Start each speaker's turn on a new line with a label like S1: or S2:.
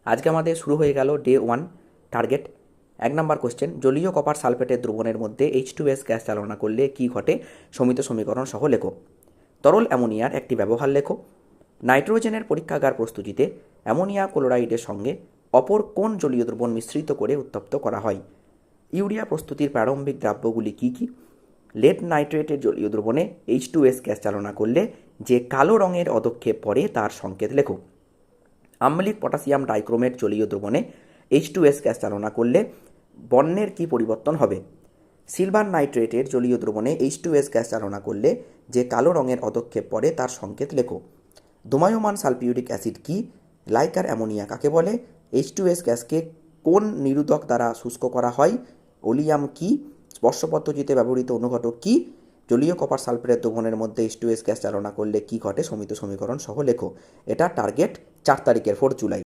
S1: আজকে আমাদের শুরু হয়ে গেল ডে 1 টার্গেট। 1 নম্বর কোশ্চেন, জলীয় কপার সালফেটের দ্রবণের মধ্যে H2S গ্যাস চালনা করলে কী ঘটে সমিত সমীকরণ সহ লেখো। তরল অ্যামোনিয়ার একটি ব্যবহার লেখো। নাইট্রোজেনের পরীক্ষাগার প্রস্তুতিতে অ্যামোনিয়া ক্লোরাইডের সঙ্গে অপর কোন জলীয় দ্রবণ মিশ্রিত করে উত্তপ্ত করা হয়। ইউরিয়া প্রস্তুতির প্রারম্ভিক দ্রব্যগুলি কী কী। লেড নাইট্রেটের জলীয় দ্রবণে H2S গ্যাস চালনা করলে যে কালো রঙের অধক্ষেপ পড়ে তার সংকেত লেখো। আম্লিক পটাশিয়াম ডাইক্রোমেট জলীয় দ্রবণে H2S গ্যাস চালনা করলে বর্ণের কী পরিবর্তন হবে। সিলভার নাইট্রেটের জলীয় দ্রবণে H2S গ্যাস চালনা করলে যে কালো রঙের অধক্ষেপ পড়ে তার সংকেত লেখো। ধূমায়মান সালফিউরিক অ্যাসিড কি। লাইকার অ্যামোনিয়া কাকে বলে। H2S গ্যাসকে কোন নিরোধক দ্বারা শুষ্ক করা হয়। ওলিয়াম কি। স্পর্শ পদ্ধতিতে ব্যবহৃত অনুঘটক কি। জলীয় কপার সালফেটের দ্রবণের মধ্যে H2S গ্যাস চালনা করলে কী ঘটে সমিত সমীকরণ সহ লেখো। এটা টার্গেট 4 তারিখের 4 জুলাই।